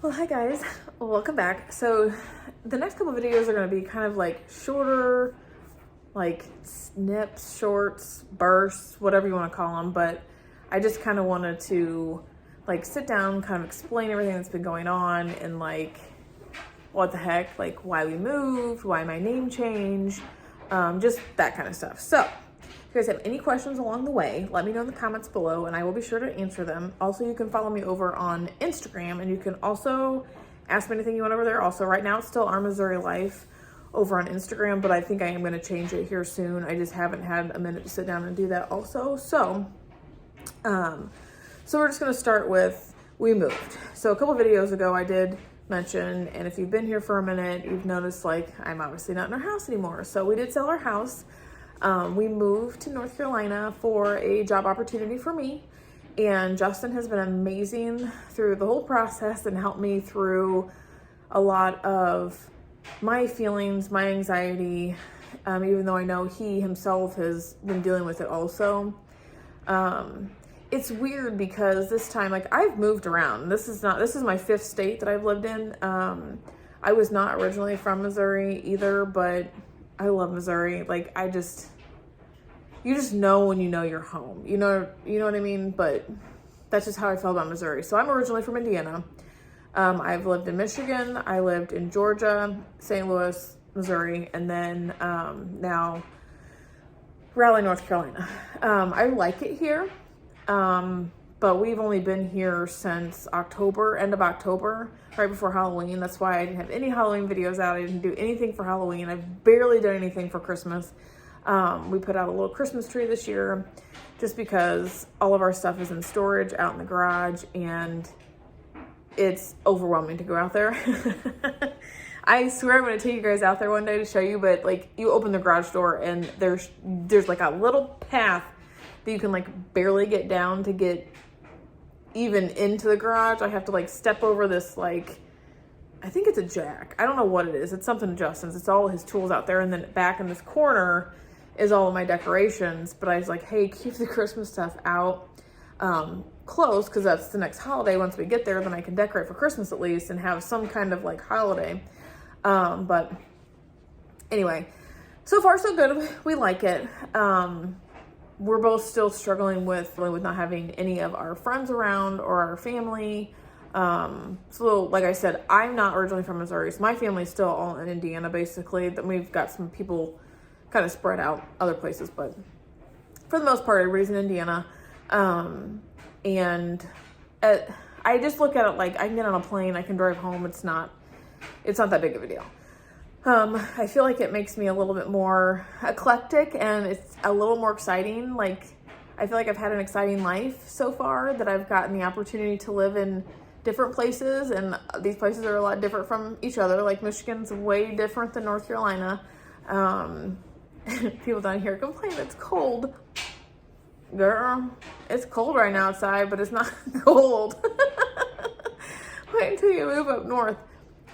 Well, hi guys, welcome back. So the next couple videos are going to be kind of like shorter, like snips, shorts, bursts, whatever you want to call them. But I just kind of wanted to like sit down, kind of explain everything that's been going on and like what the heck, like why we moved, why my name changed, just that kind of stuff. So if you guys have any questions along the way, let me know in the comments below and I will be sure to answer them. Also, you can follow me over on Instagram and you can also ask me anything you want over there. Also, right now it's still Our Missouri Life over on Instagram, but I think I am going to change it here soon. I just haven't had a minute to sit down and do that also. So we're just going to start with we moved. So a couple videos ago I did mention, and if you've been here for a minute, you've noticed like I'm obviously not in our house anymore. So we did sell our house. We moved to North Carolina for a job opportunity for me, and Justin has been amazing through the whole process and helped me through a lot of my feelings, my anxiety, even though I know he himself has been dealing with it also. It's weird because this time, like I've moved around. This is my 5th state that I've lived in. I was not originally from Missouri either, but I love Missouri. Like you just know when you know you're home. You know what I mean? But that's just how I felt about Missouri. So I'm originally from Indiana. I've lived in Michigan. I lived in Georgia, St. Louis, Missouri, and then now Raleigh, North Carolina. I like it here, but we've only been here since October, end of October, right before Halloween. That's why I didn't have any Halloween videos out. I didn't do anything for Halloween. I've barely done anything for Christmas. We put out a little Christmas tree this year just because all of our stuff is in storage out in the garage and it's overwhelming to go out there. I swear I'm going to take you guys out there one day to show you, but like you open the garage door and there's like a little path that you can like barely get down to get even into the garage. I have to like step over this, like, I think it's a jack. I don't know what it is. It's something Justin's. It's all his tools out there. And then back in this corner is all of my decorations. But I was like, hey, keep the Christmas stuff out close, because that's the next holiday. Once we get there, then I can decorate for Christmas at least and have some kind of like holiday. But anyway, so far so good. We like it. We're both still struggling with not having any of our friends around or our family. So like I said, I'm not originally from Missouri, so my family's still all in Indiana basically. Then we've got some people kind of spread out other places, but for the most part, everybody's in Indiana. I just look at it like I can get on a plane, I can drive home. It's not that big of a deal. I feel like it makes me a little bit more eclectic and it's a little more exciting. Like I feel like I've had an exciting life so far, that I've gotten the opportunity to live in different places, and these places are a lot different from each other. Like Michigan's way different than North Carolina. People down here complain it's cold. Girl, it's cold right now outside, but it's not cold. Wait until you move up north.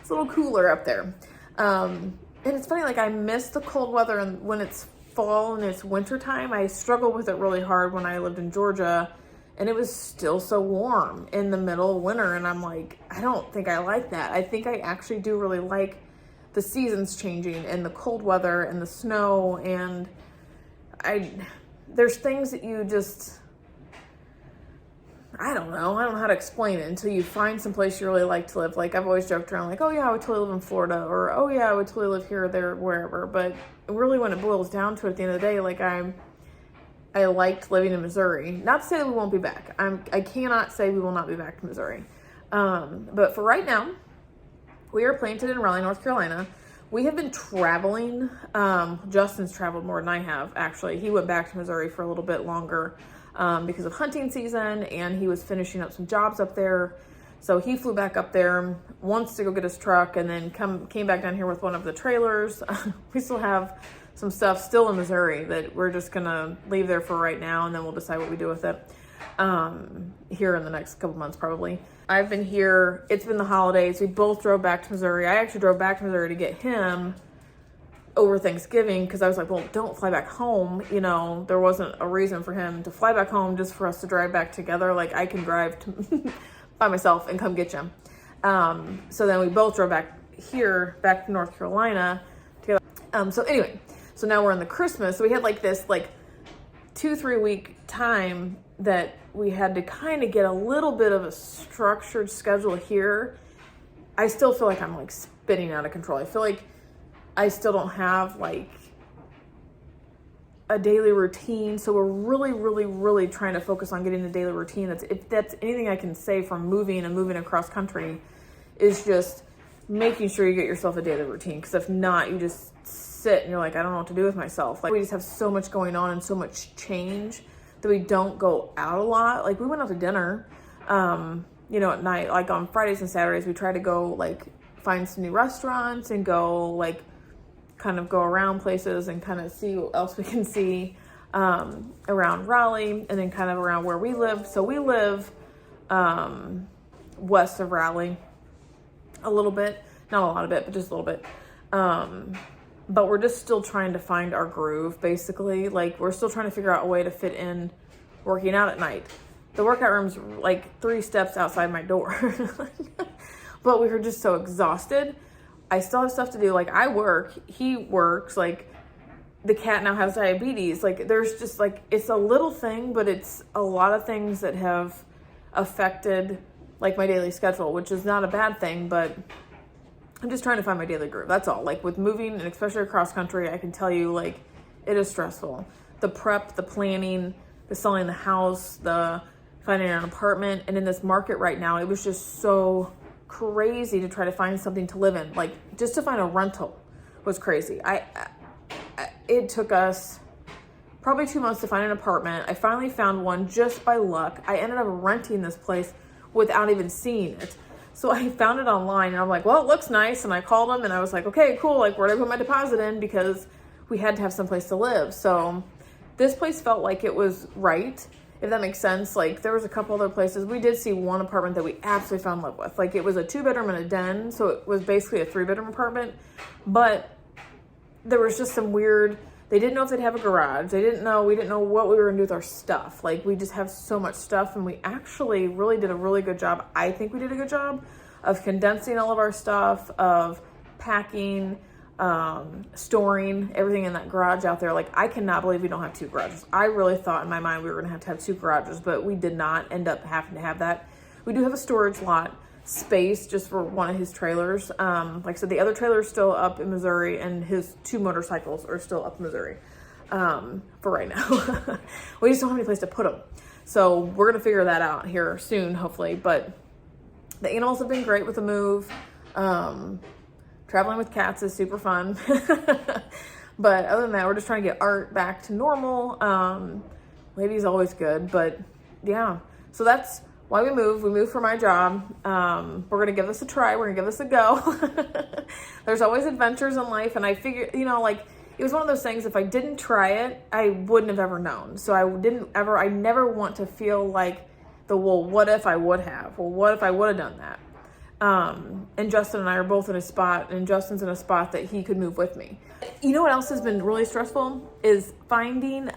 It's a little cooler up there. And it's funny, like I miss the cold weather, and when it's fall and it's winter time, I struggle with it really hard when I lived in Georgia, and it was still so warm in the middle of winter. And I'm like, I don't think I like that. I think I actually do really like the seasons changing and the cold weather and the snow. And there's things that you just, I don't know how to explain it until you find some place you really like to live. Like I've always joked around like, oh yeah, I would totally live in Florida, or oh yeah, I would totally live here or there, wherever. But really when it boils down to it at the end of the day, like I liked living in Missouri. Not to say that we won't be back. I cannot say we will not be back to Missouri. But for right now, we are planted in Raleigh, North Carolina. We have been traveling. Justin's traveled more than I have, actually. He went back to Missouri for a little bit longer because of hunting season, and he was finishing up some jobs up there. So he flew back up there once to go get his truck, and then came back down here with one of the trailers. We still have some stuff still in Missouri that we're just gonna leave there for right now, and then we'll decide what we do with it here in the next couple months probably. I've been here, it's been the holidays. We both drove back to Missouri. I actually drove back to Missouri to get him over Thanksgiving because I was like, well, don't fly back home. You know, there wasn't a reason for him to fly back home just for us to drive back together. Like I can drive by myself and come get you. So then we both drove back to North Carolina together. So anyway, so now we're in the Christmas. So we had like this 2-3 week time that we had to kind of get a little bit of a structured schedule here. I still feel like I'm like spinning out of control. I feel like I still don't have like a daily routine. So we're really, really, really trying to focus on getting the daily routine. If that's anything I can say from moving across country, is just making sure you get yourself a daily routine. Because if not, you just sit and you're like, I don't know what to do with myself. Like, we just have so much going on and so much change that we don't go out a lot. Like, we went out to dinner, at night, like on Fridays and Saturdays, we try to go like find some new restaurants and go like kind of go around places and kind of see what else we can see around Raleigh, and then kind of around where we live. So we live west of Raleigh a little bit, not a lot of it, but just a little bit. But we're just still trying to find our groove, basically. Like, we're still trying to figure out a way to fit in working out at night. The workout room's like 3 steps outside my door. But we were just so exhausted. I still have stuff to do. Like, I work, he works, like the cat now has diabetes. Like, there's just like, it's a little thing, but it's a lot of things that have affected like my daily schedule, which is not a bad thing, but I'm just trying to find my daily groove. That's all. Like, with moving, and especially across country, I can tell you, like, it is stressful. The prep, the planning, the selling the house, the finding an apartment. And in this market right now, it was just so crazy to try to find something to live in. Like, just to find a rental was crazy. It took us probably 2 months to find an apartment. I finally found one just by luck. I ended up renting this place without even seeing it. So I found it online, and I'm like, well, it looks nice. And I called them, and I was like, okay, cool. Like, where do I put my deposit in? Because we had to have some place to live. So this place felt like it was right, if that makes sense. Like, there was a couple other places. We did see one apartment that we absolutely fell in love with. Like, it was a 2-bedroom and a den. So it was basically a 3-bedroom apartment. But there was just some weird, they didn't know if they'd have a garage. We didn't know what we were gonna do with our stuff. Like, we just have so much stuff, and we actually really did a really good job. I think we did a good job of condensing all of our stuff, of packing, storing everything in that garage out there. Like, I cannot believe we don't have 2 garages. I really thought in my mind we were gonna have to have 2 garages, but we did not end up having to have that. We do have a storage lot space just for one of his trailers. Like I said, the other trailer is still up in Missouri, and his 2 motorcycles are still up in Missouri for right now. We just don't have any place to put them. So we're going to figure that out here soon, hopefully. But the animals have been great with the move. Traveling with cats is super fun. But other than that, we're just trying to get Art back to normal. Lady's always good, but yeah. So that's why we moved. We moved for my job. We're going to give this a try. We're going to give this a go. There's always adventures in life. And I figured, like, it was one of those things, if I didn't try it, I wouldn't have ever known. So I never want to feel like well, what if I would have? Well, what if I would have done that? And Justin and I are both in a spot, and Justin's in a spot that he could move with me. You know what else has been really stressful is finding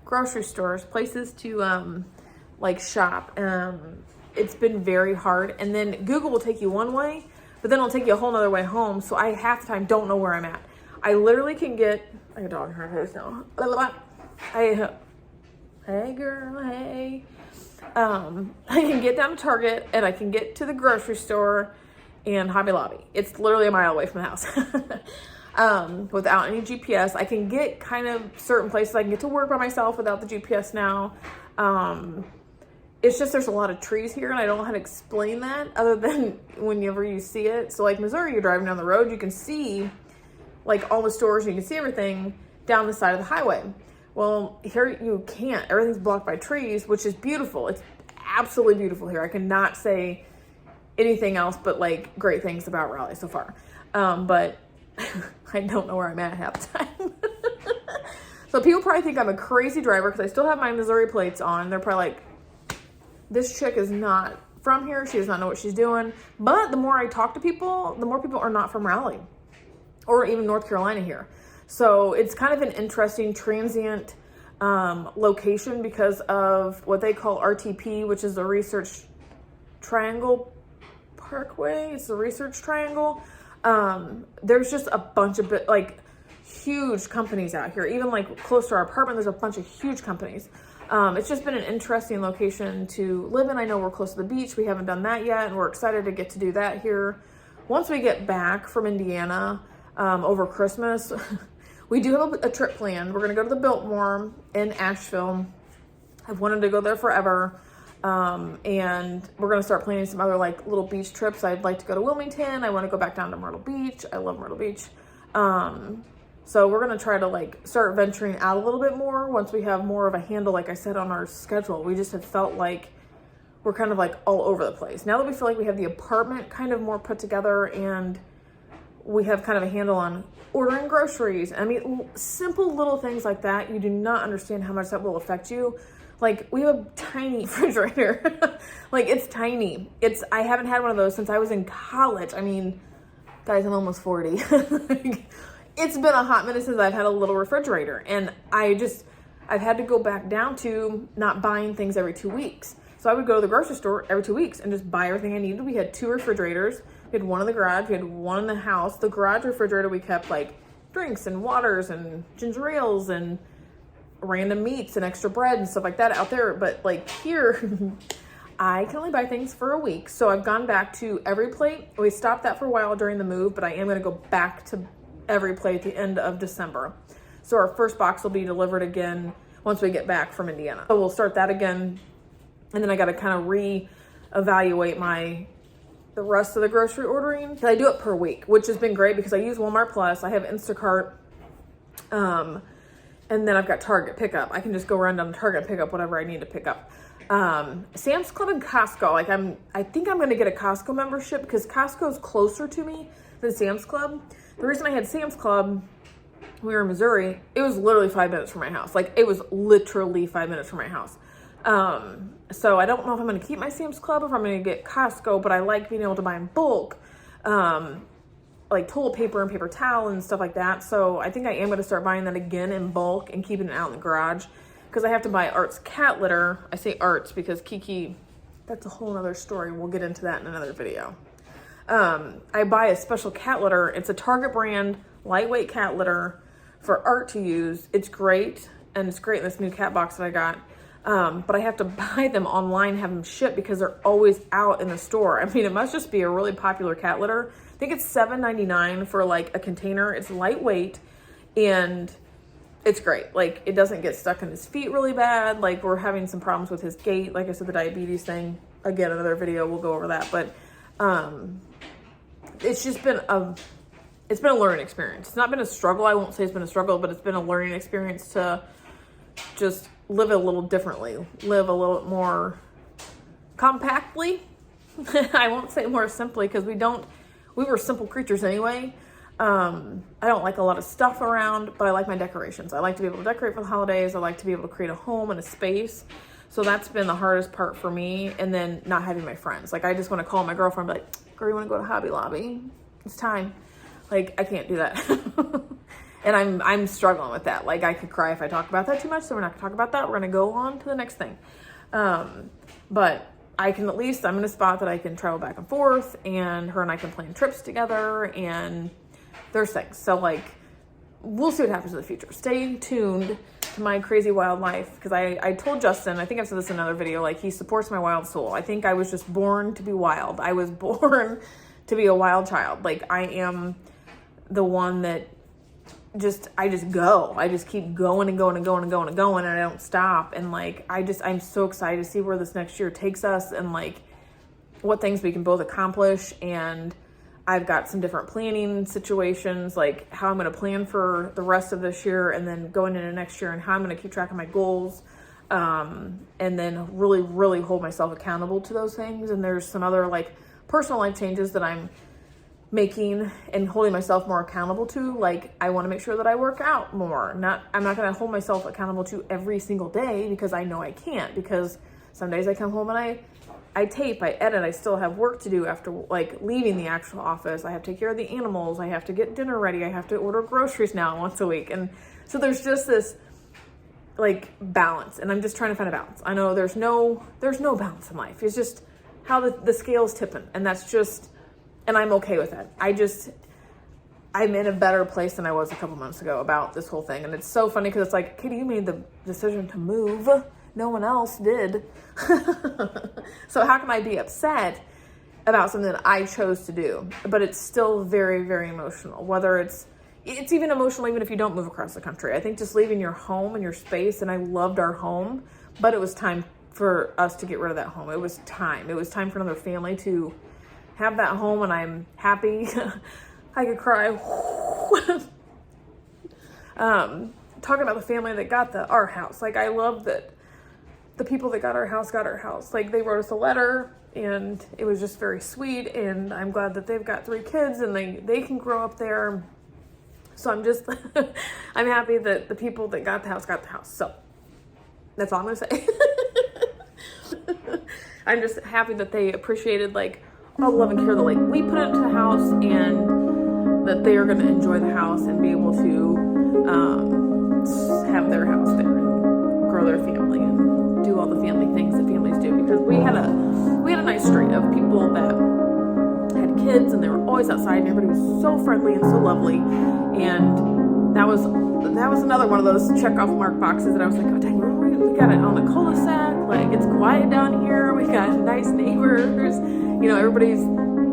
grocery stores, places to shop. It's been very hard. And then Google will take you one way, but then it'll take you a whole nother way home. So I half the time don't know where I'm at. I literally can get, I have a dog in her house now. Hey girl, hey. I can get down to Target, and I can get to the grocery store and Hobby Lobby. It's literally a mile away from the house. Without any GPS. I can get kind of certain places. I can get to work by myself without the GPS now. It's just there's a lot of trees here, and I don't know how to explain that other than whenever you see it. So like Missouri, you're driving down the road, you can see like all the stores, you can see everything down the side of the highway. Well, here you can't. Everything's blocked by trees, which is beautiful. It's absolutely beautiful here. I cannot say anything else but like great things about Raleigh so far. But I don't know where I'm at half the time. So people probably think I'm a crazy driver because I still have my Missouri plates on. They're probably like, this chick is not from here. She does not know what she's doing. But the more I talk to people, the more people are not from Raleigh or even North Carolina here. So it's kind of an interesting transient location because of what they call RTP, which is the Research Triangle Parkway. It's the Research Triangle. There's just a bunch of like huge companies out here. Even like close to our apartment, there's a bunch of huge companies. It's just been an interesting location to live in. I know we're close to the beach. We haven't done that yet, and we're excited to get to do that here. Once we get back from Indiana over Christmas, we do have a trip planned. We're going to go to the Biltmore in Asheville. I've wanted to go there forever. And we're going to start planning some other like little beach trips. I'd like to go to Wilmington. I want to go back down to Myrtle Beach. I love Myrtle Beach. So we're going to try to like start venturing out a little bit more once we have more of a handle, like I said, on our schedule. We just have felt like we're kind of like all over the place. Now that we feel like we have the apartment kind of more put together and we have kind of a handle on ordering groceries. I mean, simple little things like that. You do not understand how much that will affect you. Like, we have a tiny refrigerator. Like, it's tiny. I haven't had one of those since I was in college. I mean, guys, I'm almost 40. Like, it's been a hot minute since I've had a little refrigerator. And I've had to go back down to not buying things every 2 weeks. So I would go to the grocery store every 2 weeks and just buy everything I needed. We had 2 refrigerators. We had one in the garage. We had one in the house. The garage refrigerator, we kept, like, drinks and waters and ginger ales and random meats and extra bread and stuff like that out there. But like here, I can only buy things for a week. So I've gone back to Everyplate. We stopped that for a while during the move, but I am going to go back to Everyplate at the end of December. So our first box will be delivered again once we get back from Indiana. So we'll start that again. And then I got to kind of reevaluate the rest of the grocery ordering. I do it per week, which has been great because I use Walmart Plus. I have Instacart. And then I've got Target pickup. I can just go around down to Target and pick up whatever I need to pick up. Sam's Club and Costco. Like I think I'm going to get a Costco membership because Costco's closer to me than Sam's Club. The reason I had Sam's Club, we were in Missouri, it was literally 5 minutes from my house. Like, it was literally 5 minutes from my house. So I don't know if I'm going to keep my Sam's Club or if I'm going to get Costco, but I like being able to buy in bulk. Like toilet paper and paper towel and stuff like that. So I think I am going to start buying that again in bulk and keeping it out in the garage because I have to buy Art's cat litter. I say Art's because Kiki, that's a whole nother story. We'll get into that in another video. I buy a special cat litter. It's a Target brand, lightweight cat litter for Art to use. It's great. And it's great in this new cat box that I got. But I have to buy them online, have them shipped because they're always out in the store. I mean, it must just be a really popular cat litter. I think it's $7.99 for like a container. It's lightweight and it's great. Like, it doesn't get stuck in his feet really bad. Like, we're having some problems with his gait. Like I said, the diabetes thing, again, another video, we'll go over that. But, it's just been a learning experience. It's not been a struggle. I won't say it's been a struggle, but it's been a learning experience to just live a little differently, live a little more compactly. I won't say more simply because we were simple creatures anyway. I don't like a lot of stuff around, but I like my decorations. I like to be able to decorate for the holidays. I like to be able to create a home and a space. So that's been the hardest part for me. And then not having my friends. Like, I just want to call my girlfriend and be like, girl, you want to go to Hobby Lobby? It's time. Like, I can't do that. And I'm struggling with that. Like, I could cry if I talk about that too much. So we're not gonna talk about that. We're gonna go on to the next thing. But I can I'm in a spot that I can travel back and forth, and her and I can plan trips together, and there's things. So, like, we'll see what happens in the future. Stay tuned to my crazy wild life, because I told Justin, I think I've said this in another video, like, he supports my wild soul. I think I was just born to be wild. I was born to be a wild child. Like, I am the one that I just go. I just keep going and going and going and going and going, and I don't stop. And like, I'm so excited to see where this next year takes us and like what things we can both accomplish. And I've got some different planning situations, like how I'm going to plan for the rest of this year and then going into next year, and how I'm going to keep track of my goals. And then really, really hold myself accountable to those things. And there's some other like personal life changes that I'm making and holding myself more accountable to. Like, I want to make sure that I work out more. I'm not going to hold myself accountable to every single day, because I know I can't, because some days I come home and I tape, I edit, I still have work to do after like leaving the actual office. I have to take care of the animals. I have to get dinner ready. I have to order groceries now once a week. And so there's just this like balance, and I'm just trying to find a balance. I know there's no balance in life. It's just how the scale's tipping. And that's just, and I'm okay with that. I'm in a better place than I was a couple months ago about this whole thing. And it's so funny because it's like, Katie, you made the decision to move. No one else did. So how can I be upset about something that I chose to do? But it's still very, very emotional. Whether it's even emotional even if you don't move across the country. I think just leaving your home and your space, and I loved our home, but it was time for us to get rid of that home. It was time. It was time for another family to have that home, and I'm happy. I could cry. Talking about the family that got our house. Like, I love that the people that got our house. Like, they wrote us a letter, and it was just very sweet, and I'm glad that they've got 3 kids, and they can grow up there. So I'm just, I'm happy that the people that got the house. So that's all I'm going to say. I'm just happy that they appreciated, like, all the love and care that, like, we put into the house, and that they are going to enjoy the house and be able to have their house there and grow their family and do all the family things that families do. Because we had a nice street of people that had kids, and they were always outside, and everybody was so friendly and so lovely. And that was another one of those check off mark boxes that I was like, oh dang, we got it on the cul-de-sac, like, it's quiet down here, we got nice neighbors, you know,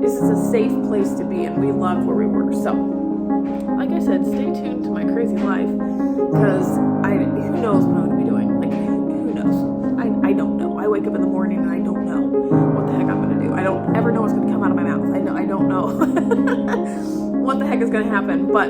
this is a safe place to be, and we loved where we were. So like I said, stay tuned to my crazy life, because who knows what I'm going to be doing. Like, who knows? I don't know. I wake up in the morning and I don't know what the heck I'm going to do. I don't ever know what's going to come out of my mouth. I don't know what the heck is going to happen. But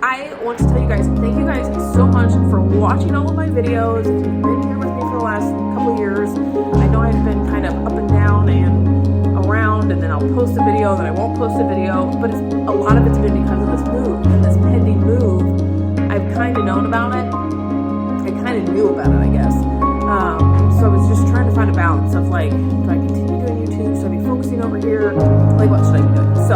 I want to tell you guys, thank you guys so much for watching all of my videos. If you've been here with me for the last couple of years, I know I've been kind of up and down and around, and then I'll post a video, then I won't post a video, but a lot of it's been because of this move, and this pending move. I've kind of known about it. I kind of knew about it, I guess. So I was just trying to find a balance of, like, do I continue doing YouTube? Should I be focusing over here? Like, what should I be doing? So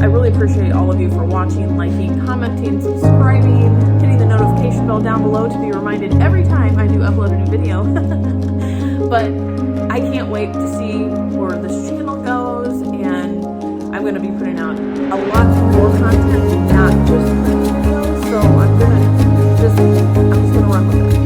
I really appreciate all of you for watching, liking, commenting, subscribing, hitting the notification bell down below to be reminded every time I do upload a new video. But I can't wait to see where this channel goes, and I'm going to be putting out a lot more content, not just videos. So I'm just going to run with it.